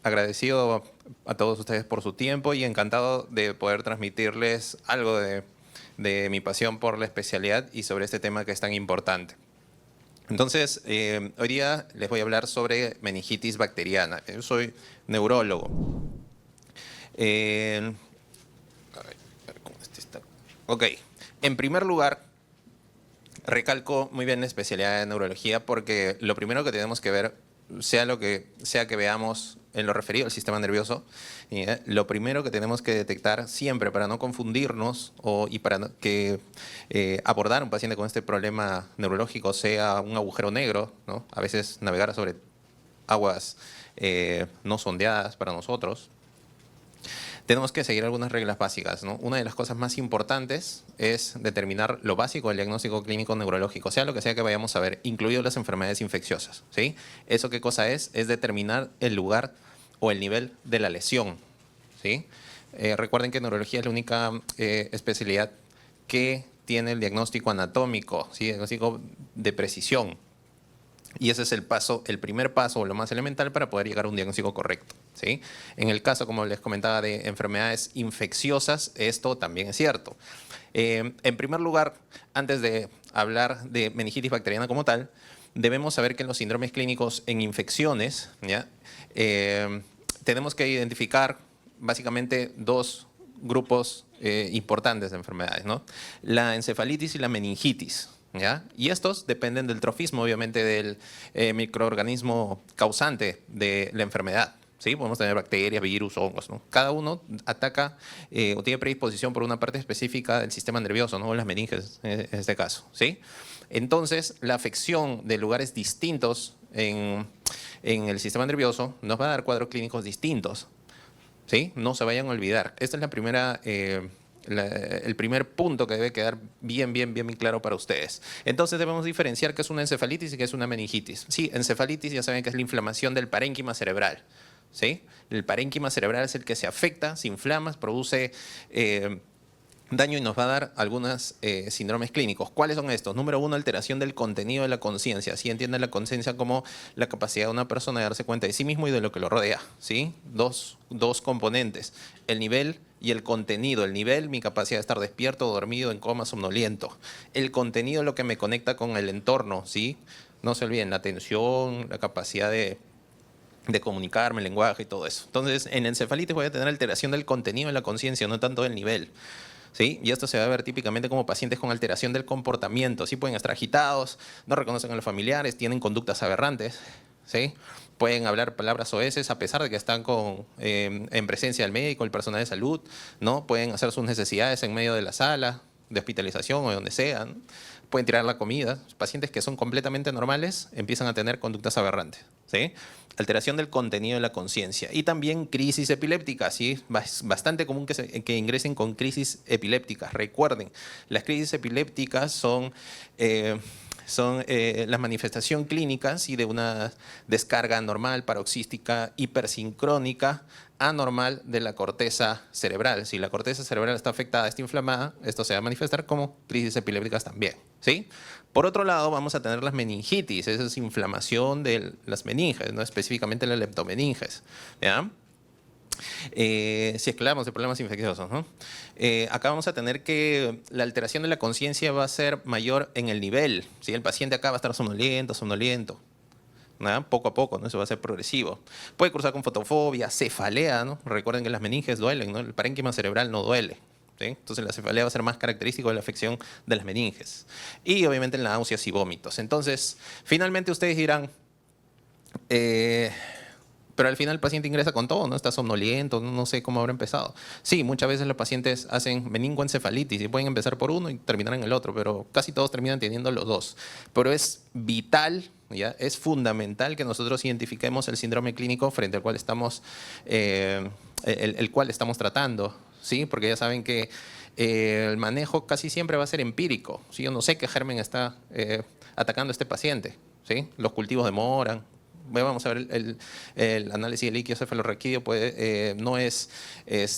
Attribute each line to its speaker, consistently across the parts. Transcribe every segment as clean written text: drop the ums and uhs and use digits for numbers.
Speaker 1: agradecido a todos ustedes por su tiempo y encantado de poder transmitirles algo de mi pasión por la especialidad y sobre este tema que es tan importante. Entonces, hoy día les voy a hablar sobre meningitis bacteriana. Yo soy neurólogo. A ver cómo este está. Ok, en primer lugar, recalco muy bien la especialidad de neurología porque lo primero que tenemos que ver, sea lo que sea que veamos en lo referido al sistema nervioso, lo primero que tenemos que detectar siempre para no confundirnos y para abordar a un paciente con este problema neurológico sea un agujero negro, ¿no? A veces navegar sobre aguas no sondeadas para nosotros. Tenemos que seguir algunas reglas básicas, ¿no? Una de las cosas más importantes es determinar lo básico del diagnóstico clínico neurológico, sea lo que sea que vayamos a ver, incluidas las enfermedades infecciosas, ¿sí? ¿Eso qué cosa es? Es determinar el lugar o el nivel de la lesión, ¿sí? Recuerden que neurología es la única especialidad que tiene el diagnóstico anatómico, ¿sí? Diagnóstico de precisión. Y ese es el primer paso o lo más elemental para poder llegar a un diagnóstico correcto, ¿sí? En el caso, como les comentaba, de enfermedades infecciosas, esto también es cierto. En primer lugar, antes de hablar de meningitis bacteriana como tal, debemos saber que en los síndromes clínicos en infecciones, ¿ya? Tenemos que identificar básicamente dos grupos importantes de enfermedades, ¿no? La encefalitis y la meningitis, ¿ya? Y estos dependen del trofismo, obviamente, del microorganismo causante de la enfermedad. ¿Sí? Podemos tener bacterias, virus, hongos, ¿no? Cada uno ataca o tiene predisposición por una parte específica del sistema nervioso, ¿no? Las meninges en este caso, ¿sí? Entonces, la afección de lugares distintos en el sistema nervioso nos va a dar cuadros clínicos distintos, ¿sí? No se vayan a olvidar. Esta es la primera... el primer punto que debe quedar bien claro para ustedes. Entonces debemos diferenciar qué es una encefalitis y qué es una meningitis. Sí, encefalitis ya saben que es la inflamación del parénquima cerebral, ¿sí? El parénquima cerebral es el que se afecta, se inflama, produce daño y nos va a dar algunos síndromes clínicos. ¿Cuáles son estos? Número uno, alteración del contenido de la conciencia. ¿Sí? Entienden la conciencia como la capacidad de una persona de darse cuenta de sí mismo y de lo que lo rodea, ¿sí? Dos componentes, el nivel y el contenido. El nivel, mi capacidad de estar despierto, dormido, en coma, somnoliento. El contenido, lo que me conecta con el entorno, ¿sí? No se olviden, la atención, la capacidad de comunicarme, el lenguaje y todo eso. Entonces, en encefalitis voy a tener alteración del contenido de la conciencia, no tanto del nivel, ¿sí? Y esto se va a ver típicamente como pacientes con alteración del comportamiento. Sí, pueden estar agitados, no reconocen a los familiares, tienen conductas aberrantes, ¿sí? Pueden hablar palabras soeces a pesar de que están en presencia del médico, el personal de salud, ¿no? Pueden hacer sus necesidades en medio de la sala de hospitalización o de donde sea, ¿no? Pueden tirar la comida. Pacientes que son completamente normales empiezan a tener conductas aberrantes, ¿sí? Alteración del contenido de la conciencia. Y también crisis epilépticas, ¿sí? Es bastante común que ingresen con crisis epilépticas. Recuerden, las crisis epilépticas son la manifestación clínica, ¿sí? De una descarga anormal, paroxística, hipersincrónica, anormal de la corteza cerebral. Si la corteza cerebral está afectada, está inflamada, esto se va a manifestar como crisis epilépticas también, ¿sí? Por otro lado, vamos a tener las meningitis, esa es inflamación de las meninges, ¿no? Específicamente la leptomeninges, ¿ya? Si es que hablamos de problemas infecciosos, ¿no? Acá vamos a tener que la alteración de la conciencia va a ser mayor en el nivel, ¿sí? El paciente acá va a estar somnoliento, ¿no? Poco a poco, ¿no? Eso va a ser progresivo. Puede cruzar con fotofobia, cefalea, ¿no? Recuerden que las meninges duelen, ¿no? El parénquima cerebral no duele, ¿sí? Entonces la cefalea va a ser más característico de la afección de las meninges. Y obviamente náuseas y vómitos. Entonces, finalmente ustedes dirán, pero al final el paciente ingresa con todo, ¿no? Está somnoliento, no sé cómo habrá empezado. Sí, muchas veces los pacientes hacen meningoencefalitis y pueden empezar por uno y terminar en el otro, pero casi todos terminan teniendo los dos. Pero es vital, ¿ya? Es fundamental que nosotros identifiquemos el síndrome clínico frente al cual estamos, el cual estamos tratando, ¿sí? Porque ya saben que el manejo casi siempre va a ser empírico, ¿sí? Yo no sé qué germen está atacando a este paciente, ¿sí? Los cultivos demoran. Vamos a ver el análisis del líquido cefalorraquídeo, no es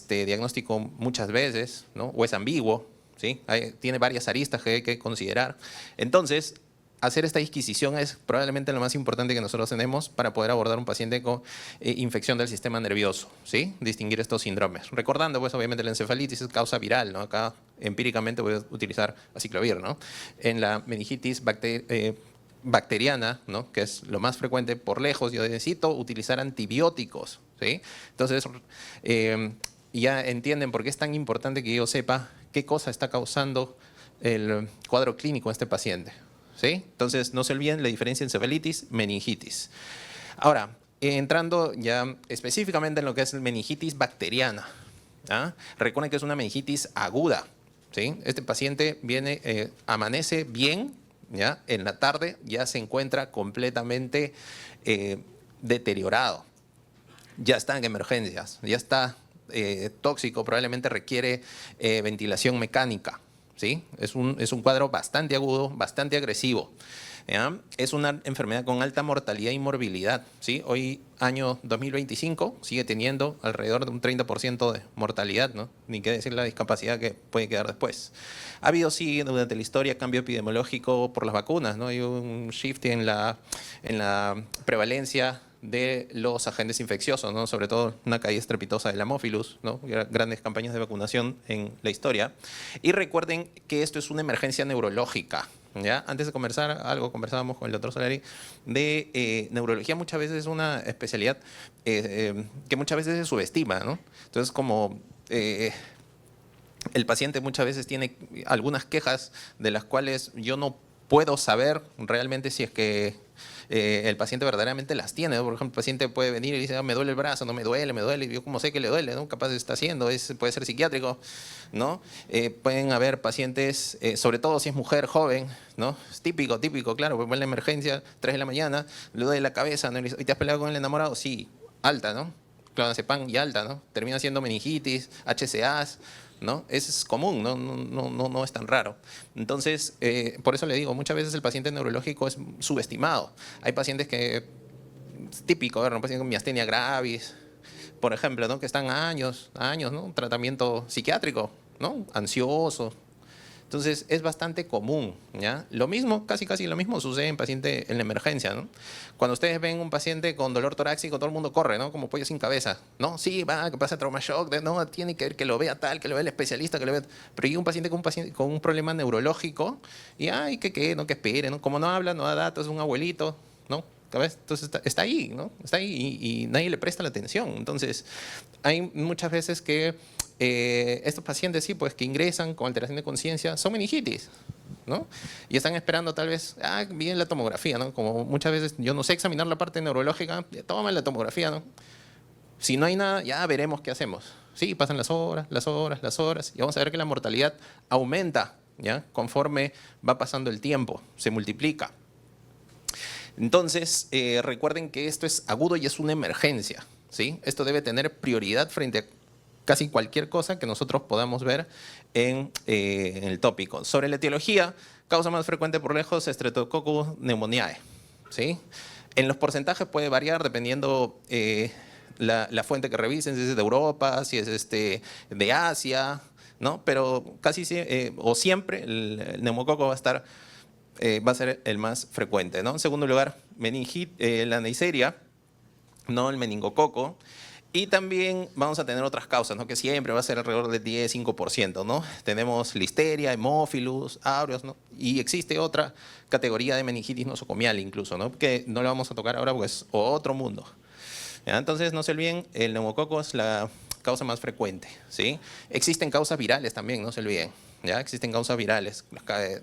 Speaker 1: diagnóstico muchas veces, ¿no? O es ambiguo, ¿sí? Tiene varias aristas que hay que considerar. Entonces, hacer esta disquisición es probablemente lo más importante que nosotros tenemos para poder abordar un paciente con infección del sistema nervioso, ¿sí? Distinguir estos síndromes. Recordando, pues, obviamente la encefalitis es causa viral, ¿no? Acá empíricamente voy a utilizar aciclovir, ¿no? En la meningitis bacteriana, ¿no? Que es lo más frecuente por lejos, yo necesito utilizar antibióticos, ¿sí? Entonces, ya entienden por qué es tan importante que yo sepa qué cosa está causando el cuadro clínico de este paciente, ¿sí? Entonces, no se olviden la diferencia entre encefalitis, meningitis. Ahora, entrando ya específicamente en lo que es meningitis bacteriana, ¿ah? Recuerden que es una meningitis aguda, ¿sí? Este paciente viene, amanece bien, ¿ya? En la tarde ya se encuentra completamente deteriorado. Ya está en emergencias, ya está tóxico, probablemente requiere ventilación mecánica, ¿sí? Es un cuadro bastante agudo, bastante agresivo, ¿ya? Es una enfermedad con alta mortalidad y morbilidad, ¿sí? Hoy, año 2025, sigue teniendo alrededor de un 30% de mortalidad, ¿no? Ni qué decir la discapacidad que puede quedar después. Ha habido, sí, durante la historia, cambio epidemiológico por las vacunas, ¿no? Hay un shift en la prevalencia de los agentes infecciosos, ¿no? Sobre todo una caída estrepitosa del Haemophilus, ¿no? Grandes campañas de vacunación en la historia. Y recuerden que esto es una emergencia neurológica, ¿ya? Antes de conversar, conversábamos con el doctor Solari de neurología. Muchas veces es una especialidad que muchas veces se subestima, ¿no? Entonces, como el paciente muchas veces tiene algunas quejas de las cuales yo no puedo saber realmente si es que el paciente verdaderamente las tiene, ¿no? Por ejemplo, el paciente puede venir y dice, me duele el brazo, no me duele, y yo como sé que le duele, ¿no? Capaz está haciendo, puede ser psiquiátrico, ¿no? Pueden haber pacientes, sobre todo si es mujer joven, ¿no? Es típico, claro, porque en la emergencia, 3 de la mañana, le duele la cabeza, ¿no? ¿Y te has peleado con el enamorado? Sí, alta, ¿no? Clonazepam y alta, ¿no? Termina siendo meningitis, HCAs, ¿no? Es común, no es tan raro. Entonces, por eso le digo, muchas veces el paciente neurológico es subestimado. Hay pacientes que, es típico, un paciente con miastenia gravis, por ejemplo, ¿no? Que están años, ¿no? Tratamiento psiquiátrico, ¿no? Ansioso. Entonces, es bastante común, ¿ya? Lo mismo, casi lo mismo sucede en paciente en la emergencia, ¿no? Cuando ustedes ven un paciente con dolor torácico, todo el mundo corre, ¿no? Como pollo sin cabeza, ¿no? Sí, va, que pasa trauma shock, no, tiene que ver que lo vea tal, que lo vea el especialista, que lo vea... Pero llega un paciente con un problema neurológico y, ay, no, que espere, ¿no? Como no habla, no da datos, es un abuelito, ¿no? ¿Sabes? Entonces está ahí, ¿no? Está ahí y nadie le presta la atención. Entonces, hay muchas veces que estos pacientes, sí, pues que ingresan con alteración de conciencia, son meningitis, ¿no? Y están esperando tal vez, bien la tomografía, ¿no? Como muchas veces yo no sé examinar la parte neurológica, toma la tomografía, ¿no? Si no hay nada, ya veremos qué hacemos. Sí, pasan las horas, y vamos a ver que la mortalidad aumenta, ¿ya? Conforme va pasando el tiempo, se multiplica. Entonces, recuerden que esto es agudo y es una emergencia, ¿sí? Esto debe tener prioridad frente a casi cualquier cosa que nosotros podamos ver en el tópico. Sobre la etiología, causa más frecuente por lejos, Streptococcus pneumoniae, ¿sí? En los porcentajes puede variar dependiendo la fuente que revisen, si es de Europa, si es de Asia, ¿no? Pero casi o siempre el neumococo va a ser el más frecuente, ¿no? En segundo lugar, la Neisseria, ¿no? El meningococo. Y también vamos a tener otras causas, ¿no? Que siempre va a ser alrededor del 10-5%, ¿no? Tenemos Listeria, Haemophilus, Aureus, ¿no? Y existe otra categoría de meningitis nosocomial incluso, ¿no? Que no la vamos a tocar ahora porque es otro mundo. ¿Ya? Entonces, no se olviden, el neumococo es la causa más frecuente, ¿sí? Existen causas virales también, no se olviden. ¿Ya? Existen causas virales.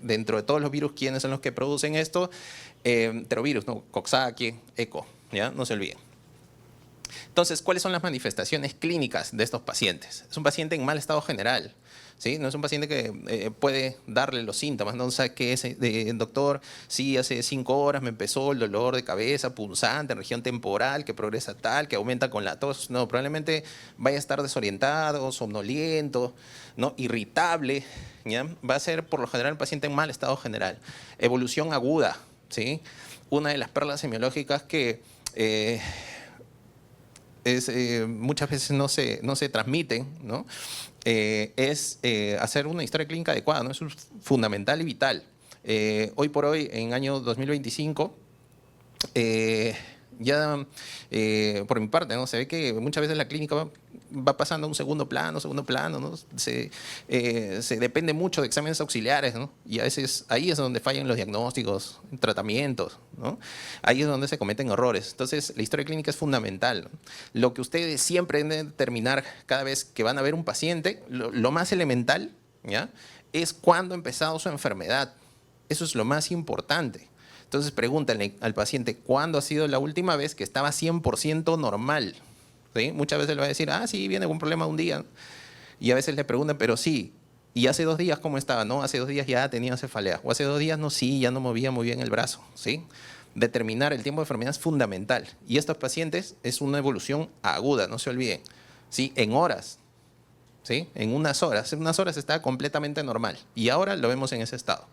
Speaker 1: Dentro de todos los virus, ¿quiénes son los que producen esto? Enterovirus, ¿no? Coxsackie, ECO, ¿ya? No se olviden. Entonces, ¿cuáles son las manifestaciones clínicas de estos pacientes? Es un paciente en mal estado general, ¿sí? No es un paciente que puede darle los síntomas, ¿no? O sea, que es, doctor, sí, hace 5 horas me empezó el dolor de cabeza punzante en región temporal, que progresa tal, que aumenta con la tos. No, probablemente vaya a estar desorientado, somnoliento, ¿no? Irritable, ¿ya? Va a ser, por lo general, el paciente en mal estado general. Evolución aguda, ¿sí? Una de las perlas semiológicas que... muchas veces no se transmiten, ¿no? Es hacer una historia clínica adecuada, ¿no? Eso es fundamental y vital. Hoy por hoy, en año 2025, ya por mi parte, ¿no? Se ve que muchas veces la clínica va pasando a un segundo plano, ¿no? Se depende mucho de exámenes auxiliares, ¿no? Y a veces ahí es donde fallan los diagnósticos, tratamientos, ¿no? Ahí es donde se cometen errores. Entonces, la historia clínica es fundamental, ¿no? Lo que ustedes siempre deben determinar cada vez que van a ver un paciente, lo más elemental, ¿ya? Es cuándo ha empezado su enfermedad. Eso es lo más importante. Entonces pregúntenle al paciente cuándo ha sido la última vez que estaba 100% normal. ¿Sí? Muchas veces le va a decir, ah, sí, viene con un problema un día. Y a veces le preguntan, pero sí, ¿y hace 2 días cómo estaba? No, hace 2 días ya tenía cefalea. O hace 2 días no, sí, ya no movía muy bien el brazo. ¿Sí? Determinar el tiempo de enfermedad es fundamental. Y estos pacientes es una evolución aguda, no se olviden. ¿Sí? En horas. ¿Sí? En unas horas. En unas horas está completamente normal. Y ahora lo vemos en ese estado.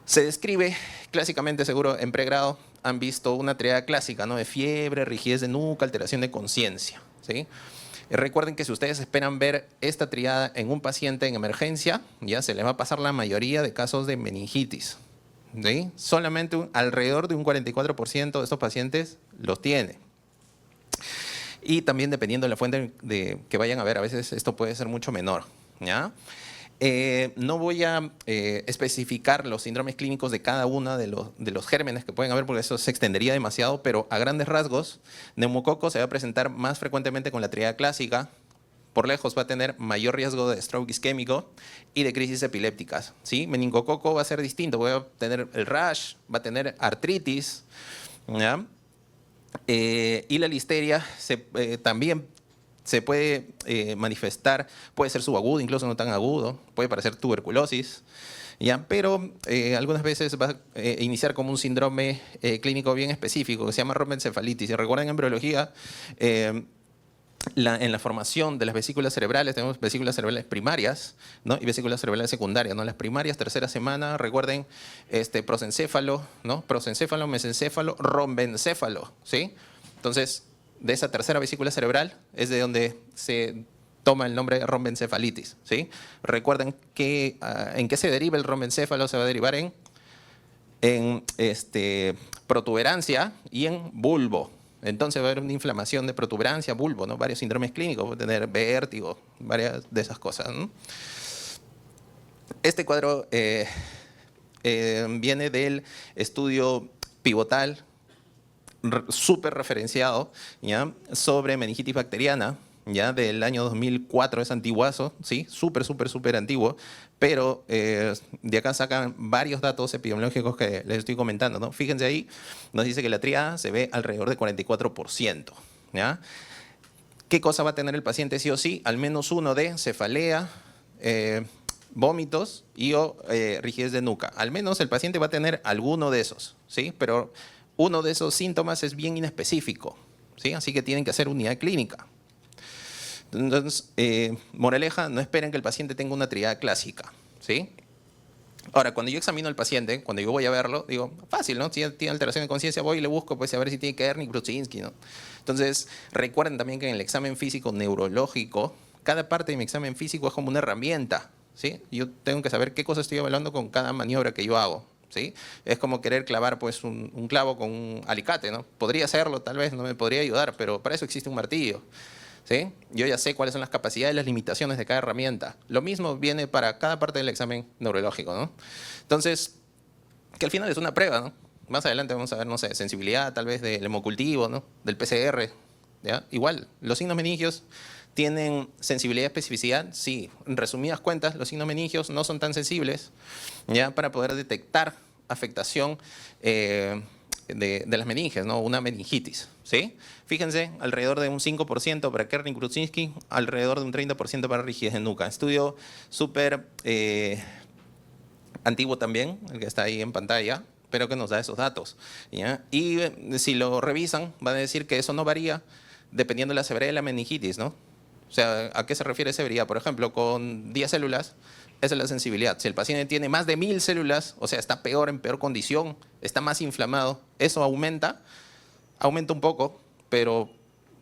Speaker 1: Se describe clásicamente, seguro en pregrado, han visto una triada clásica, ¿no? De fiebre, rigidez de nuca, alteración de conciencia. ¿Sí? Recuerden que si ustedes esperan ver esta triada en un paciente en emergencia, ya se les va a pasar la mayoría de casos de meningitis. ¿Sí? Solamente alrededor de un 44% de estos pacientes los tiene. Y también dependiendo de la fuente que vayan a ver, a veces esto puede ser mucho menor. ¿Ya? No voy a especificar los síndromes clínicos de cada uno de los gérmenes que pueden haber, porque eso se extendería demasiado, pero a grandes rasgos, neumococo se va a presentar más frecuentemente con la triada clásica. Por lejos va a tener mayor riesgo de stroke isquémico y de crisis epilépticas. ¿Sí? Meningococo va a ser distinto, va a tener el rash, va a tener artritis, ¿ya? Y la listeria también se puede manifestar, puede ser subagudo, incluso no tan agudo, puede parecer tuberculosis, ¿ya? Pero algunas veces va a iniciar como un síndrome clínico bien específico que se llama romboencefalitis. Y recuerden, en embriología, en la formación de las vesículas cerebrales tenemos vesículas cerebrales primarias, ¿no? Y vesículas cerebrales secundarias, ¿no? Las primarias, tercera semana, recuerden, prosencéfalo, ¿no? Prosencéfalo, mesencéfalo, rombencéfalo, ¿sí? Entonces, de esa tercera vesícula cerebral es de donde se toma el nombre de romboencefalitis, ¿sí? Recuerden que en qué se deriva el romboencéfalo, se va a derivar en protuberancia y en bulbo. Entonces va a haber una inflamación de protuberancia, bulbo, ¿no? Varios síndromes clínicos, va a tener vértigo, varias de esas cosas, ¿no? Este cuadro viene del estudio pivotal súper referenciado, ¿ya? Sobre meningitis bacteriana, ¿ya? Del año 2004, es antiguazo, ¿sí? Súper antiguo, pero de acá sacan varios datos epidemiológicos que les estoy comentando, ¿no? Fíjense ahí, nos dice que la triada se ve alrededor de 44%, ¿ya? ¿Qué cosa va a tener el paciente sí o sí? Al menos uno de cefalea, vómitos y rigidez de nuca. Al menos el paciente va a tener alguno de esos, ¿sí? Pero uno de esos síntomas es bien inespecífico, ¿sí? Así que tienen que hacer unidad clínica. Entonces, moraleja, no esperen que el paciente tenga una triada clásica, ¿sí? Ahora, cuando yo examino al paciente, cuando yo voy a verlo, digo, fácil, ¿no? Si tiene alteración de conciencia, voy y le busco, pues, a ver si tiene Kernig-Brudzinski, ¿no? Entonces, recuerden también que en el examen físico neurológico, cada parte de mi examen físico es como una herramienta, ¿sí? Yo tengo que saber qué cosa estoy evaluando con cada maniobra que yo hago, ¿sí? Es como querer clavar pues, un clavo con un alicate, ¿no? Podría hacerlo, tal vez, no me podría ayudar, pero para eso existe un martillo, ¿sí? Yo ya sé cuáles son las capacidades y las limitaciones de cada herramienta. Lo mismo viene para cada parte del examen neurológico, ¿no? Entonces, que al final es una prueba, ¿no? Más adelante vamos a ver, no sé, sensibilidad tal vez del hemocultivo, ¿no? Del PCR, ¿ya? Igual, los signos meningios tienen sensibilidad y especificidad, sí. En resumidas cuentas, los signos meningios no son tan sensibles, ¿ya? Para poder detectar afectación de las meninges, ¿no? Una meningitis, ¿sí? Fíjense, alrededor de un 5% para Kernig-Brudzinski, alrededor de un 30% para rigidez de nuca. Estudio súper antiguo también, el que está ahí en pantalla, pero que nos da esos datos, ¿ya? Y si lo revisan, van a decir que eso no varía dependiendo de la severidad de la meningitis, ¿no? O sea, ¿a qué se refiere severidad? Por ejemplo, con 10 células, esa es la sensibilidad. Si el paciente tiene más de 1000 células, o sea, está peor, en peor condición, está más inflamado, eso aumenta un poco, pero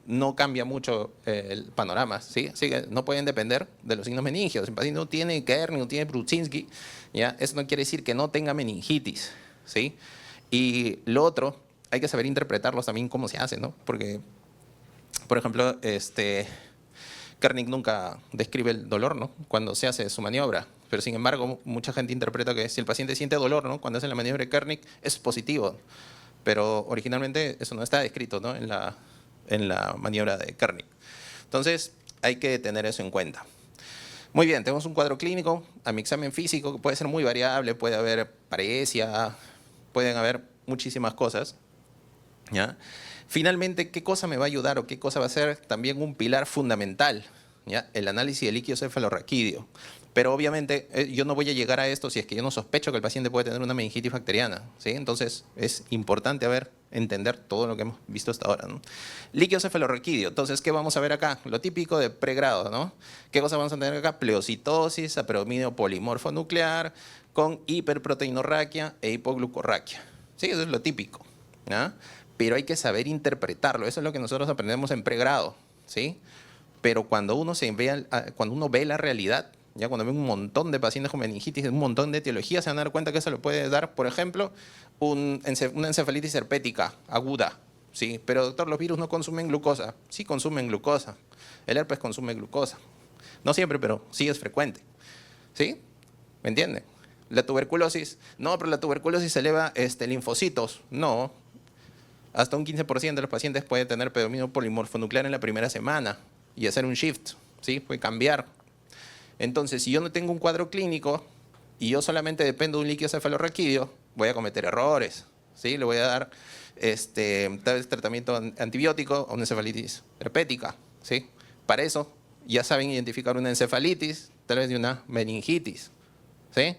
Speaker 1: no cambia mucho el panorama, ¿sí? Así que no pueden depender de los signos meningios. Si el paciente no tiene Kernig, no tiene Brudzinski, ¿ya? Eso no quiere decir que no tenga meningitis, ¿sí? Y lo otro, hay que saber interpretarlos también cómo se hace, ¿no? Porque, por ejemplo, Kernig nunca describe el dolor, ¿no? Cuando se hace su maniobra. Pero sin embargo, mucha gente interpreta que si el paciente siente dolor, ¿no? Cuando hace la maniobra de Kernig, es positivo. Pero originalmente eso no está descrito, ¿no? en la maniobra de Kernig. Entonces, hay que tener eso en cuenta. Muy bien, tenemos un cuadro clínico, a mi examen físico, que puede ser muy variable, puede haber paresia, pueden haber muchísimas cosas, ¿ya? Finalmente, ¿qué cosa me va a ayudar o qué cosa va a ser también un pilar fundamental? ¿Ya? El análisis del líquido cefalorraquídeo. Pero obviamente yo no voy a llegar a esto si es que yo no sospecho que el paciente puede tener una meningitis bacteriana, ¿sí? Entonces es importante entender todo lo que hemos visto hasta ahora, ¿no? Líquido cefalorraquídeo. Entonces, ¿qué vamos a ver acá? Lo típico de pregrado, ¿no? ¿Qué cosa vamos a tener acá? Pleocitosis, apredominio polimorfo nuclear con hiperproteinorraquia e hipoglucorraquia. Sí, eso es lo típico, ¿ya? Pero hay que saber interpretarlo. Eso es lo que nosotros aprendemos en pregrado, ¿sí? Pero cuando uno ve la realidad, ya cuando ve un montón de pacientes con meningitis, un montón de etiologías, se van a dar cuenta que eso le puede dar, por ejemplo, una encefalitis herpética aguda. Sí, pero doctor, los virus no consumen glucosa. Sí consumen glucosa. El herpes consume glucosa. No siempre, pero sí es frecuente. ¿Sí? ¿Me entiende? La tuberculosis, no, pero la tuberculosis eleva linfocitos. No. Hasta un 15% de los pacientes puede tener predominio polimorfonuclear en la primera semana y hacer un shift, ¿sí? Puede cambiar. Entonces, si yo no tengo un cuadro clínico y yo solamente dependo de un líquido cefalorraquídeo, voy a cometer errores, ¿sí? Le voy a dar tal vez tratamiento antibiótico o una encefalitis herpética, ¿sí? Para eso ya saben identificar una encefalitis, tal vez de una meningitis, ¿sí?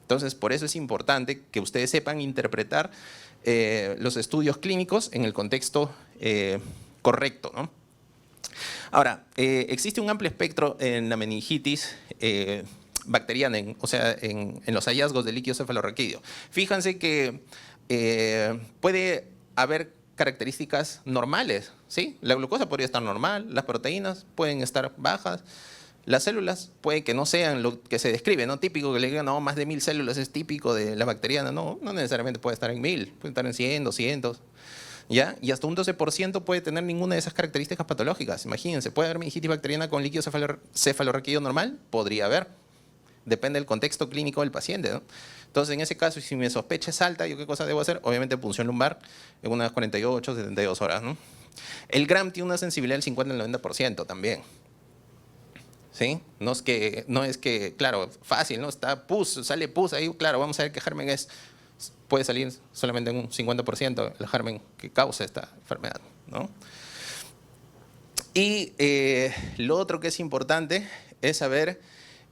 Speaker 1: Entonces, por eso es importante que ustedes sepan interpretar los estudios clínicos en el contexto correcto, ¿no? Ahora, existe un amplio espectro en la meningitis bacteriana, en los hallazgos de líquido cefalorraquídeo. Fíjense que puede haber características normales, ¿sí? La glucosa podría estar normal, las proteínas pueden estar bajas, las células puede que no sean lo que se describe, ¿no? Típico que le digan, no, más de 1000 células es típico de la bacteriana. No, no necesariamente puede estar en 1000, puede estar en 100, 200. ¿Ya? Y hasta un 12% puede tener ninguna de esas características patológicas. Imagínense, ¿puede haber meningitis bacteriana con líquido cefalorraquídeo normal? Podría haber. Depende del contexto clínico del paciente, ¿no? Entonces, en ese caso, si mi sospecha es alta, ¿yo qué cosa debo hacer? Obviamente, punción lumbar en unas 48, 72 horas, ¿no? El Gram tiene una sensibilidad del 50 al 90% también. ¿Sí? No es que, claro, fácil, ¿no? Sale pus ahí, claro, vamos a ver qué germen puede salir solamente en un 50% el germen que causa esta enfermedad, ¿no? Y lo otro que es importante es saber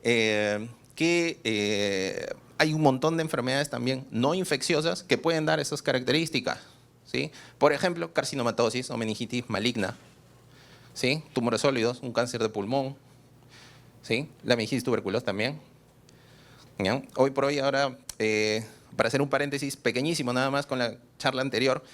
Speaker 1: que hay un montón de enfermedades también no infecciosas que pueden dar esas características, ¿sí? Por ejemplo, carcinomatosis o meningitis maligna, ¿sí? Tumores sólidos, un cáncer de pulmón, ¿sí? La meningitis tuberculosa también, ¿ya? Hoy por hoy ahora, para hacer un paréntesis pequeñísimo nada más con la charla anterior,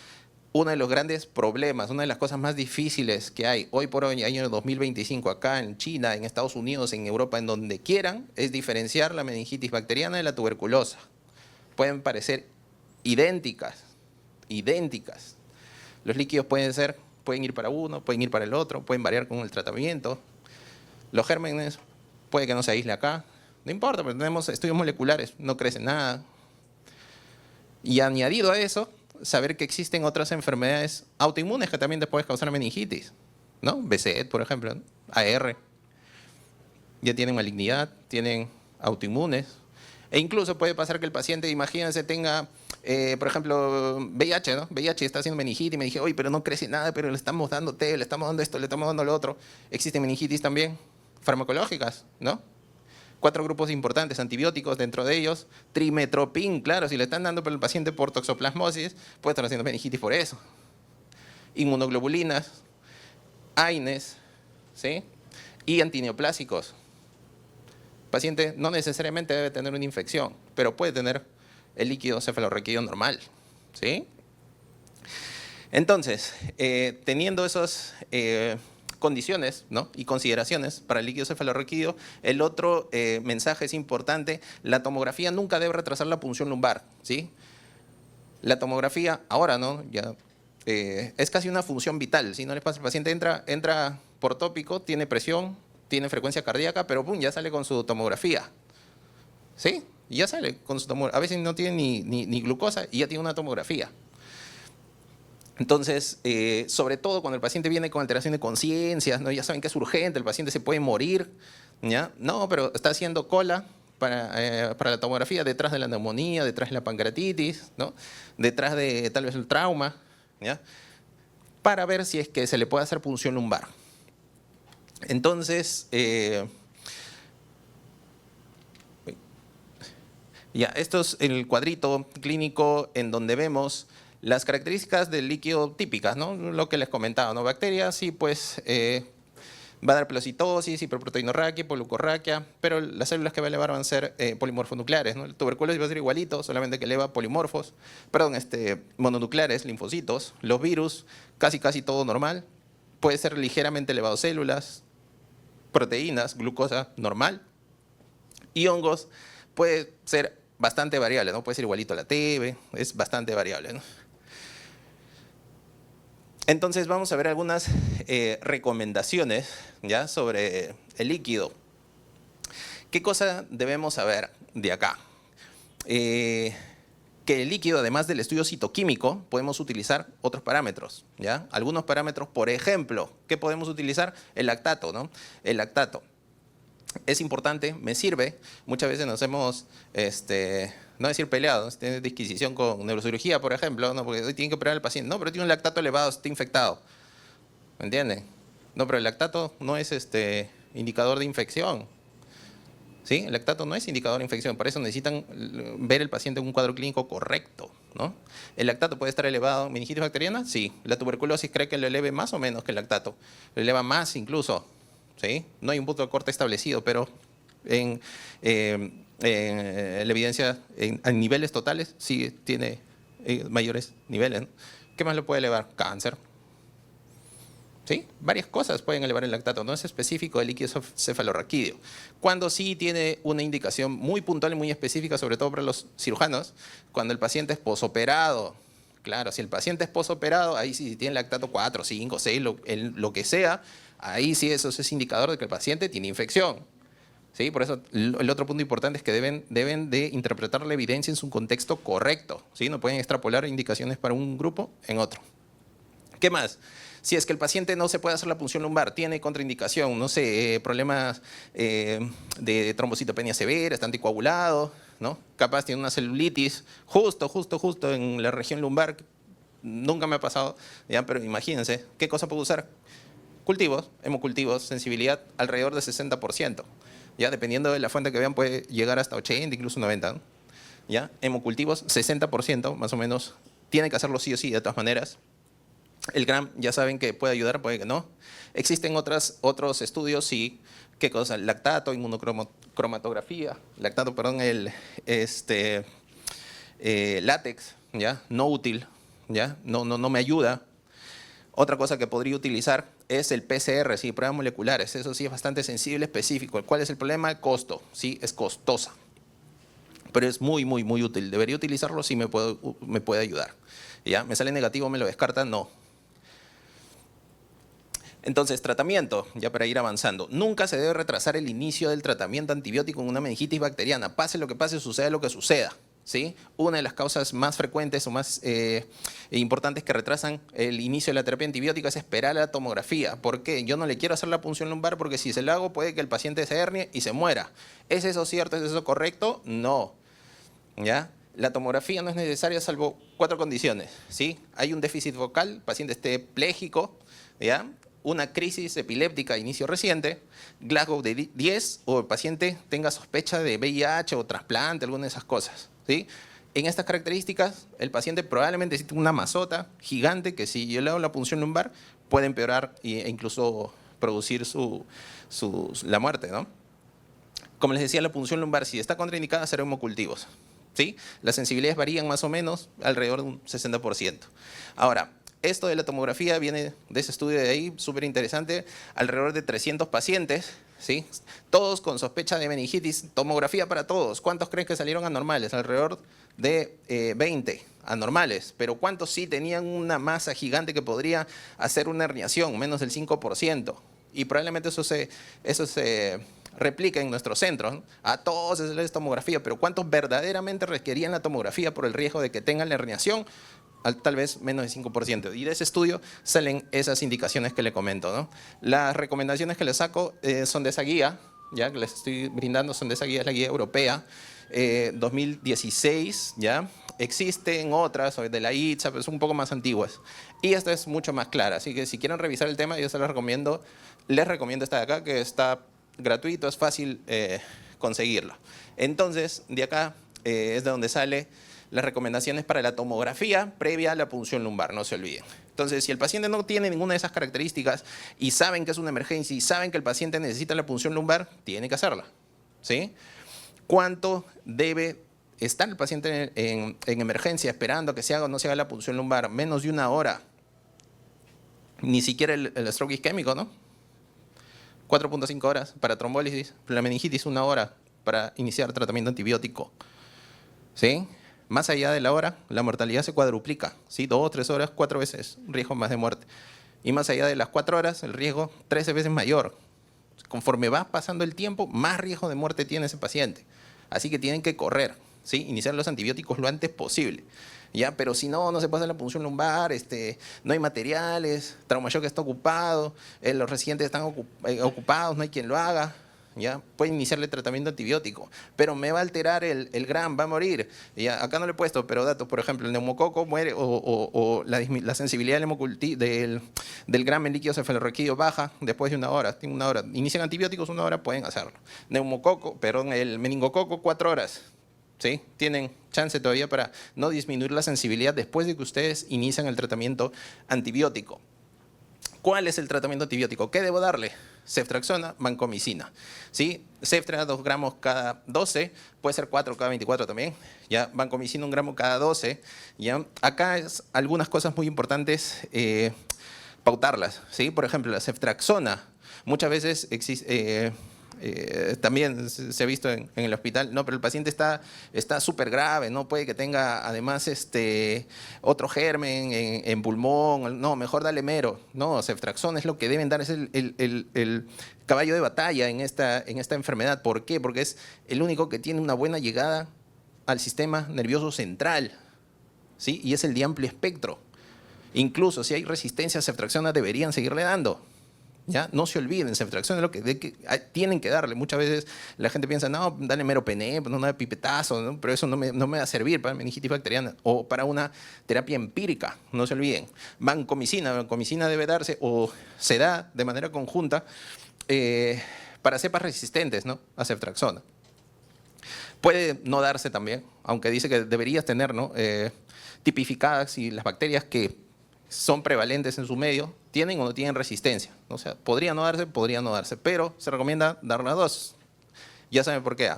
Speaker 1: uno de los grandes problemas, una de las cosas más difíciles que hay hoy por hoy, año 2025, acá en China, en Estados Unidos, en Europa, en donde quieran, es diferenciar la meningitis bacteriana de la tuberculosa. Pueden parecer idénticas. Los líquidos pueden ir para uno, pueden ir para el otro, pueden variar con el tratamiento. Los gérmenes puede que no se aísle acá, no importa, pero tenemos estudios moleculares, no crece nada. Y añadido a eso, saber que existen otras enfermedades autoinmunes que también te pueden causar meningitis, ¿no? BCE, por ejemplo, ¿no? AR. Ya tienen malignidad, tienen autoinmunes. E incluso puede pasar que el paciente, imagínense, tenga, por ejemplo, VIH, ¿no? VIH está haciendo meningitis y me dije, oye, pero no crece nada, pero le estamos dando té, le estamos dando esto, le estamos dando lo otro. Existen meningitis también farmacológicas, ¿no? 4 grupos importantes, antibióticos dentro de ellos, trimetropin, claro, si le están dando para el paciente por toxoplasmosis, puede estar haciendo meningitis por eso. Inmunoglobulinas, AINES, ¿sí? Y antineoplásicos. El paciente no necesariamente debe tener una infección, pero puede tener el líquido cefalorraquídeo normal, ¿sí? Entonces, teniendo esas condiciones, ¿no?, y consideraciones para el líquido cefalorraquídeo, el otro mensaje es importante: la tomografía nunca debe retrasar la punción lumbar, ¿sí? La tomografía, ahora, ¿no?, ya es casi una función vital, ¿sí? No les pasa, el paciente entra por tópico, tiene presión, tiene frecuencia cardíaca, pero ¡pum!, ya sale con su tomografía, ¿sí? Y ya sale con su tomografía. A veces no tiene ni glucosa y ya tiene una tomografía. Entonces, sobre todo cuando el paciente viene con alteración de conciencia, ¿no?, ya saben que es urgente, el paciente se puede morir, ¿ya? No, pero está haciendo cola para la tomografía detrás de la neumonía, detrás de la pancreatitis, ¿no?, detrás de tal vez el trauma, ¿ya?, para ver si es que se le puede hacer punción lumbar. Entonces, ya, esto es el cuadrito clínico en donde vemos las características del líquido típicas, ¿no? Lo que les comentaba, ¿no? Bacterias, sí, pues va a dar pelocitosis, hiperproteinorraquia, polucorraquia, pero las células que va a elevar van a ser polimorfonucleares, ¿no? El tuberculosis va a ser igualito, solamente que eleva polimorfos, perdón, mononucleares, linfocitos. Los virus, casi todo normal. Puede ser ligeramente elevado células, proteínas, glucosa normal. Y hongos puede ser bastante variable, ¿no? Puede ser igualito a la TB, es bastante variable, ¿no? Entonces vamos a ver algunas recomendaciones, ¿ya?, sobre el líquido. ¿Qué cosa debemos saber de acá? Que el líquido, además del estudio citoquímico, podemos utilizar otros parámetros, ¿ya? Algunos parámetros, por ejemplo, ¿qué podemos utilizar? El lactato, ¿no? El lactato es importante, me sirve. Muchas veces nos hemos, no decir peleado, de disquisición con neurocirugía, por ejemplo, ¿no?, porque hoy tienen que operar al paciente. No, pero tiene un lactato elevado, está infectado. ¿Me entienden? No, pero el lactato no es indicador de infección. ¿Sí? El lactato no es indicador de infección, para eso necesitan ver el paciente en un cuadro clínico correcto, ¿no? ¿El lactato puede estar elevado en meningitis bacteriana? Sí. ¿La tuberculosis cree que lo eleve más o menos que el lactato? Lo eleva más incluso, ¿sí? No hay un punto de corte establecido, pero en la evidencia a niveles totales sí tiene mayores niveles, ¿no? ¿Qué más lo puede elevar? Cáncer. ¿Sí? Varias cosas pueden elevar el lactato, no es específico del líquido cefalorraquídeo. Cuando sí tiene una indicación muy puntual y muy específica, sobre todo para los cirujanos, cuando el paciente es posoperado. Claro, si el paciente es posoperado, ahí sí, si tiene lactato 4, 5, 6, lo que sea, ahí sí eso es indicador de que el paciente tiene infección. ¿Sí? Por eso el otro punto importante es que deben de interpretar la evidencia en su contexto correcto, ¿sí? No pueden extrapolar indicaciones para un grupo en otro. ¿Qué más? Si es que el paciente no se puede hacer la punción lumbar, tiene contraindicación, no sé, problemas de trombocitopenia severa, está anticoagulado, ¿no? Capaz tiene una celulitis justo en la región lumbar. Nunca me ha pasado, ¿ya? Pero imagínense, ¿qué cosa puedo usar? Cultivos, hemocultivos, sensibilidad alrededor del 60%. ¿Ya? Dependiendo de la fuente que vean, puede llegar hasta 80, incluso 90, ¿no? ¿Ya? Hemocultivos, 60% más o menos. Tiene que hacerlo sí o sí, de todas maneras. El GRAM ya saben que puede ayudar, puede que no. Existen otros estudios, sí. ¿Qué cosa? Lactato, inmunocromatografía. Lactato, perdón, látex, ¿ya? No útil, ¿ya? No me ayuda. Otra cosa que podría utilizar es el PCR, ¿sí? Pruebas moleculares. Eso sí es bastante sensible, específico. ¿Cuál es el problema? El costo, ¿sí? Es costosa. Pero es muy útil. ¿Debería utilizarlo? Sí, me puede ayudar. ¿Ya? ¿Me sale negativo? ¿Me lo descarta? No. Entonces, tratamiento, ya para ir avanzando. Nunca se debe retrasar el inicio del tratamiento antibiótico en una meningitis bacteriana. Pase lo que pase, suceda lo que suceda, ¿sí? Una de las causas más frecuentes o más importantes que retrasan el inicio de la terapia antibiótica es esperar la tomografía. ¿Por qué? Yo no le quiero hacer la punción lumbar porque si se la hago puede que el paciente se hernie y se muera. ¿Es eso cierto? ¿Es eso correcto? No. ¿Ya? La tomografía no es necesaria salvo 4 condiciones, ¿sí? Hay un déficit vocal, el paciente esté pléjico, ¿ya? Una crisis epiléptica de inicio reciente, Glasgow de 10 o el paciente tenga sospecha de VIH o trasplante, alguna de esas cosas, ¿sí? En estas características, el paciente probablemente necesite una masota gigante que si yo le hago la punción lumbar puede empeorar e incluso producir la muerte, ¿no? Como les decía, la punción lumbar, si está contraindicada, será hemocultivos, ¿sí? Las sensibilidades varían más o menos alrededor de un 60%. Ahora, Esto de la tomografía viene de ese estudio de ahí, súper interesante, alrededor de 300 pacientes, ¿sí? Todos con sospecha de meningitis, tomografía para todos. ¿Cuántos creen que salieron anormales? Alrededor de 20 anormales, pero ¿cuántos sí tenían una masa gigante que podría hacer una herniación? Menos del 5%. Y probablemente eso se replica en nuestros centros, ¿no? A todos les tomografía, pero ¿cuántos verdaderamente requerían la tomografía por el riesgo de que tengan la herniación? Tal vez menos del 5%. Y de ese estudio salen esas indicaciones que le comento, ¿no? Las recomendaciones que les saco son de esa guía, ya que les estoy brindando, son de esa guía, es la guía europea 2016, ¿ya? Existen otras de la ITSA, pero son un poco más antiguas. Y esta es mucho más clara, así que si quieren revisar el tema, yo se los recomiendo. Les recomiendo esta de acá, que está gratuito, es fácil conseguirlo. Entonces, de acá es de donde sale las recomendaciones para la tomografía previa a la punción lumbar, no se olviden. Entonces, si el paciente no tiene ninguna de esas características y saben que es una emergencia y saben que el paciente necesita la punción lumbar, tiene que hacerla, ¿sí? ¿Cuánto debe estar el paciente en emergencia esperando que se haga o no se haga la punción lumbar? Menos de una hora. Ni siquiera el stroke isquémico, ¿no? 4.5 horas para trombólisis. La meningitis, 1 hora para iniciar tratamiento antibiótico, ¿sí? Más allá de la hora, la mortalidad se cuadruplica, ¿sí? 2 o 3 horas, 4 veces riesgo más de muerte. Y más allá de las 4 horas, el riesgo 13 veces mayor. Conforme va pasando el tiempo, más riesgo de muerte tiene ese paciente. Así que tienen que correr, ¿sí? Iniciar los antibióticos lo antes posible, ¿ya? Pero si no, no se puede hacer la punción lumbar, no hay materiales, Traumashock está ocupado, los residentes están ocupados, no hay quien lo haga, ¿ya? Puede iniciarle tratamiento antibiótico, pero me va a alterar el GRAM, va a morir. ¿Ya? Acá no le he puesto, pero datos, por ejemplo, el neumococo muere o la sensibilidad del GRAM en líquido cefalorraquídeo baja después de 1 hora. Tiene 1 hora. Inician antibióticos, 1 hora, pueden hacerlo. El meningococo, 4 horas. ¿Sí? Tienen chance todavía para no disminuir la sensibilidad después de que ustedes inician el tratamiento antibiótico. ¿Cuál es el tratamiento antibiótico? ¿Qué debo darle? Ceftriaxona, vancomicina, ¿sí? Ceftra 2 gramos cada 12, puede ser 4 cada 24 también, ¿ya? Vancomicina 1 gramo cada 12, ¿ya? Acá es algunas cosas muy importantes pautarlas, ¿sí? Por ejemplo, la ceftriaxona, muchas veces existe... también se ha visto en el hospital, no, pero el paciente está súper grave, no puede que tenga además otro germen en pulmón, no, mejor dale mero, no, ceftriaxona es lo que deben dar, es el caballo de batalla en esta enfermedad. ¿Por qué? Porque es el único que tiene una buena llegada al sistema nervioso central, ¿sí? Y es el de amplio espectro. Incluso si hay resistencia a ceftriaxona deberían seguirle dando. ¿Ya? No se olviden, ceftriaxona es lo que tienen que darle. Muchas veces la gente piensa, no, dale meropené, no da pipetazo, ¿no? Pero eso no me va a servir para meningitis bacteriana o para una terapia empírica, no se olviden. Vancomicina debe darse o se da de manera conjunta para cepas resistentes, ¿no? A ceftriaxona. Puede no darse también, aunque dice que deberías tener, ¿no? Tipificadas y las bacterias que son prevalentes en su medio, tienen o no tienen resistencia. O sea, podría no darse, pero se recomienda dar las dos. Ya saben por qué.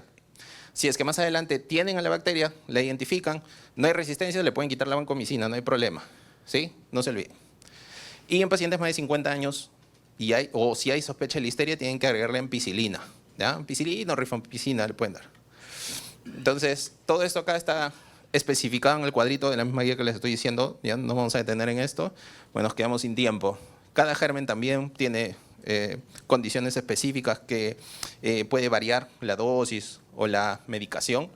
Speaker 1: Si es que más adelante tienen a la bacteria, la identifican, no hay resistencia, le pueden quitar la vancomicina, no hay problema, ¿sí? No se olviden. Y en pacientes más de 50 años, o si hay sospecha de listeria, tienen que agregarle ampicilina, ¿ya? Ampicilina o rifampicina le pueden dar. Entonces, todo esto acá está especificado en el cuadrito de la misma guía que les estoy diciendo, ya no vamos a detener en esto, bueno, nos quedamos sin tiempo. Cada germen también tiene condiciones específicas que puede variar la dosis o la medicación.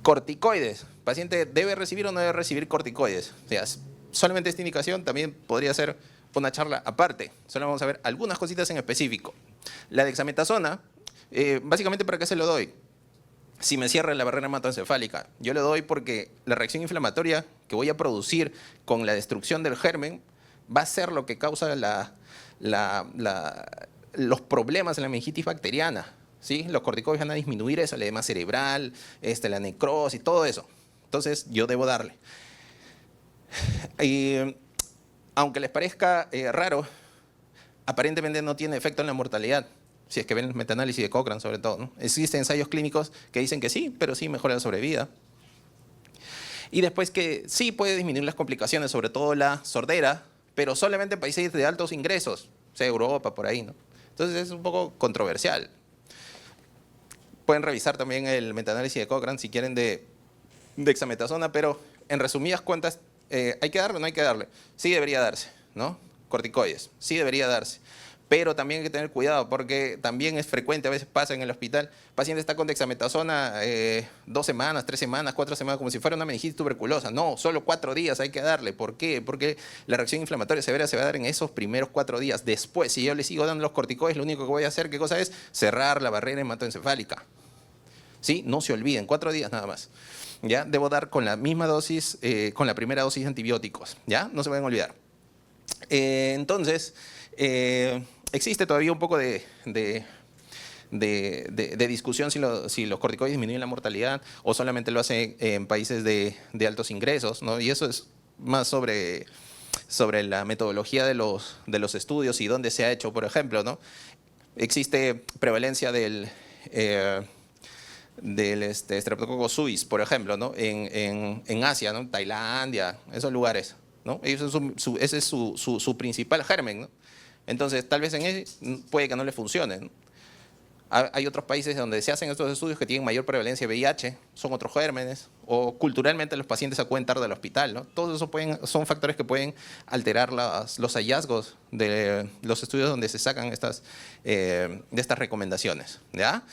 Speaker 1: Corticoides, ¿paciente debe recibir o no debe recibir corticoides? O sea, solamente esta indicación también podría ser una charla aparte, solo vamos a ver algunas cositas en específico. La dexametasona, básicamente, ¿para qué se lo doy? Si me cierra la barrera hematoencefálica, yo le doy porque la reacción inflamatoria que voy a producir con la destrucción del germen va a ser lo que causa los problemas en la meningitis bacteriana, ¿sí? Los corticoides van a disminuir eso, el edema cerebral, la necrosis, todo eso. Entonces, yo debo darle. Y, aunque les parezca raro, aparentemente no tiene efecto en la mortalidad. Si es que ven el metaanálisis de Cochrane, sobre todo, ¿no? Existen ensayos clínicos que dicen que sí, pero sí mejora la sobrevida. Y después que sí puede disminuir las complicaciones, sobre todo la sordera, pero solamente en países de altos ingresos, o sea, Europa, por ahí, ¿no? Entonces es un poco controversial. Pueden revisar también el metaanálisis de Cochrane si quieren de dexametasona, pero en resumidas cuentas, ¿hay que darle o no hay que darle? Sí debería darse, ¿no? Corticoides, sí debería darse. Pero también hay que tener cuidado porque también es frecuente, a veces pasa en el hospital, el paciente está con dexametasona 2 semanas, 3 semanas, 4 semanas, como si fuera una meningitis tuberculosa. No, solo 4 días hay que darle. ¿Por qué? Porque la reacción inflamatoria severa se va a dar en esos primeros 4 días. Después, si yo le sigo dando los corticoides, lo único que voy a hacer, ¿qué cosa es? Cerrar la barrera hematoencefálica. ¿Sí? No se olviden, 4 días nada más. ¿Ya? Debo dar con la misma dosis, con la primera dosis de antibióticos. ¿Ya? No se pueden olvidar. Entonces, existe todavía un poco de discusión si los corticoides disminuyen la mortalidad o solamente lo hace en países de altos ingresos, ¿no? Y eso es más sobre la metodología de los estudios y dónde se ha hecho, por ejemplo, ¿no? Existe prevalencia del Streptococcus suis, por ejemplo, ¿no? en Asia, ¿no? Tailandia, esos lugares, ¿no? Ese es su principal germen, ¿no? Entonces, tal vez en ese puede que no le funcione, ¿no? Hay otros países donde se hacen estos estudios que tienen mayor prevalencia de VIH, son otros gérmenes, o culturalmente los pacientes acuden tarde al hospital, ¿no? Todos esos son factores que pueden alterar los hallazgos de los estudios donde se sacan de estas recomendaciones, ¿ya?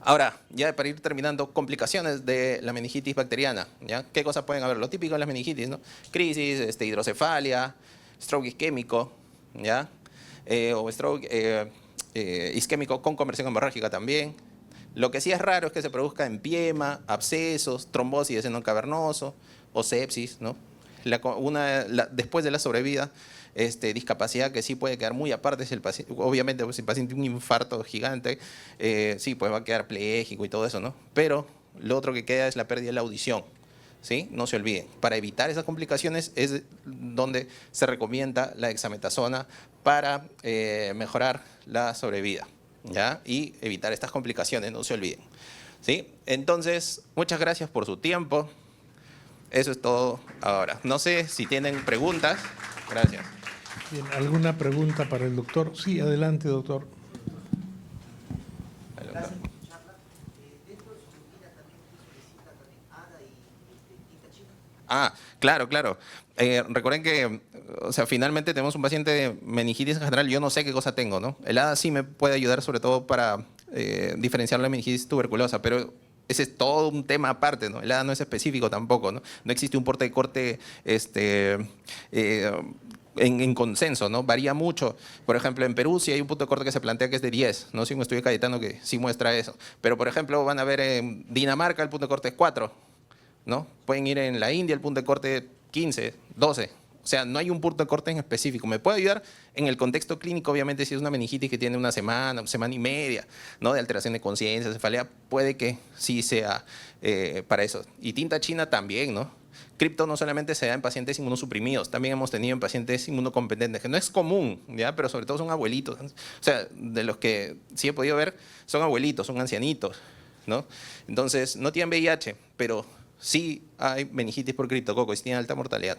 Speaker 1: Ahora, ya para ir terminando, complicaciones de la meningitis bacteriana, ¿ya? ¿Qué cosas pueden haber? Lo típico de las meningitis, ¿no? Crisis, hidrocefalia, stroke isquémico, ¿ya? O stroke isquémico con conversión hemorrágica también. Lo que sí es raro es que se produzca empiema, abscesos, trombosis de seno cavernoso o sepsis, ¿no? Después de la sobrevida, discapacidad que sí puede quedar muy aparte, si el paciente, obviamente si el paciente tiene un infarto gigante, sí, pues va a quedar plegico y todo eso, ¿no? Pero lo otro que queda es la pérdida de la audición, ¿sí? No se olviden. Para evitar esas complicaciones es donde se recomienda la dexametasona para mejorar la sobrevida, ¿ya? Y evitar estas complicaciones, no se olviden, ¿sí? Entonces, muchas gracias por su tiempo. Eso es todo ahora. No sé si tienen preguntas. Gracias.
Speaker 2: Bien, ¿alguna pregunta para el doctor? Sí, adelante, doctor.
Speaker 3: Gracias por su charla. Dentro de su rutina también solicita también ADA y tinta china.
Speaker 1: Ah, claro, claro. Recuerden que, o sea, finalmente tenemos un paciente de meningitis en general. Yo no sé qué cosa tengo, ¿no? El ADA sí me puede ayudar sobre todo para diferenciar la meningitis tuberculosa, pero ese es todo un tema aparte, ¿no? El ADA no es específico tampoco, ¿no? No existe un porte de corte en consenso, ¿no? Varía mucho. Por ejemplo, en Perú sí hay un punto de corte que se plantea que es de 10, ¿no? Sí, un estudio cayetano que sí muestra eso. Pero, por ejemplo, van a ver en Dinamarca el punto de corte es 4, ¿no? Pueden ir en la India el punto de corte 15, 12. O sea, no hay un punto de corte en específico. Me puede ayudar en el contexto clínico, obviamente, si es una meningitis que tiene una semana y media, ¿no? De alteración de conciencia, cefalea, puede que sí sea para eso. Y tinta china también, ¿no? Cripto no solamente se da en pacientes inmunosuprimidos, también hemos tenido en pacientes inmunocompetentes, que no es común, ¿ya? Pero sobre todo son abuelitos. O sea, de los que sí he podido ver, son abuelitos, son ancianitos, ¿no? Entonces, no tienen VIH, pero sí hay meningitis por criptococo y tienen alta mortalidad.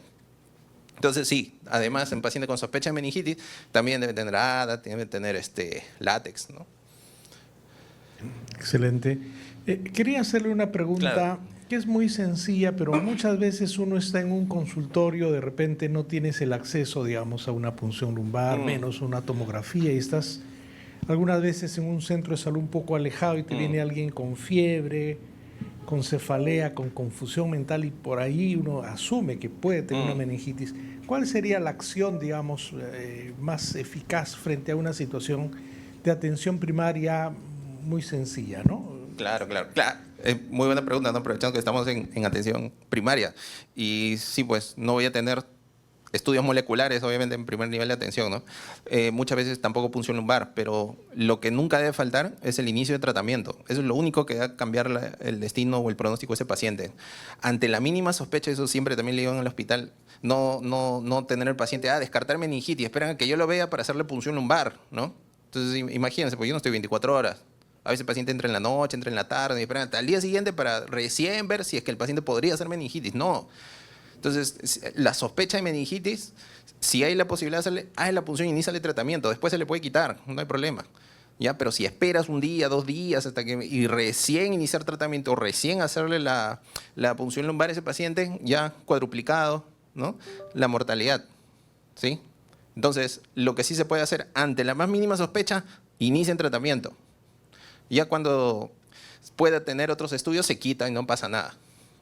Speaker 1: Entonces, sí, además, en pacientes con sospecha de meningitis, también deben tener ADA, deben tener látex, ¿no?
Speaker 2: Excelente. Quería hacerle una pregunta
Speaker 1: Claro.
Speaker 2: que es muy sencilla, pero muchas veces uno está en un consultorio, de repente no tienes el acceso, digamos, a una punción lumbar, menos una tomografía, y estás algunas veces en un centro de salud un poco alejado y te viene alguien con fiebre, con cefalea, con confusión mental, y por ahí uno asume que puede tener una meningitis. ¿Cuál sería la acción, digamos, más eficaz frente a una situación de atención primaria muy sencilla, ¿no?
Speaker 1: Claro, claro, claro. Muy buena pregunta, ¿no? Aprovechando que estamos en atención primaria. Y sí, pues no voy a tener estudios moleculares, obviamente, en primer nivel de atención, ¿no? Muchas veces tampoco punción lumbar, pero lo que nunca debe faltar es el inicio de tratamiento. Eso es lo único que va a cambiar el destino o el pronóstico de ese paciente. Ante la mínima sospecha, eso siempre también le digo en el hospital, no tener el paciente, descartar meningitis, esperan a que yo lo vea para hacerle punción lumbar, ¿no? Entonces, imagínense, pues yo no estoy 24 horas. A veces el paciente entra en la noche, entra en la tarde, y esperan hasta el día siguiente para recién ver si es que el paciente podría hacer meningitis. No. Entonces, la sospecha de meningitis, si hay la posibilidad de hacerle, haz la punción y inicia el tratamiento. Después se le puede quitar, no hay problema. ¿Ya? Pero si esperas un día, 2 días, y recién iniciar tratamiento, o recién hacerle la punción lumbar a ese paciente, ya cuadruplicado, ¿no? La mortalidad. ¿Sí? Entonces, lo que sí se puede hacer, ante la más mínima sospecha, inicia el tratamiento. Ya cuando pueda tener otros estudios, se quita y no pasa nada,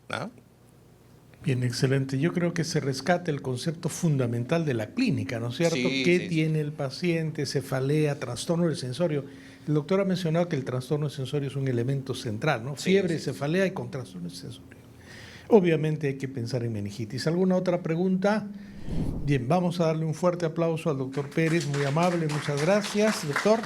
Speaker 1: ¿no?
Speaker 2: Bien, excelente. Yo creo que se rescata el concepto fundamental de la clínica, ¿no es cierto?
Speaker 1: Sí,
Speaker 2: ¿Qué
Speaker 1: sí,
Speaker 2: tiene el paciente? Cefalea, trastorno del sensorio. El doctor ha mencionado que el trastorno del sensorio es un elemento central, ¿no?
Speaker 1: Sí,
Speaker 2: Fiebre,
Speaker 1: sí.
Speaker 2: cefalea y con trastorno del sensorio. Obviamente hay que pensar en meningitis. ¿Alguna otra pregunta? Bien, vamos a darle un fuerte aplauso al doctor Pérez, muy amable, muchas gracias, doctor.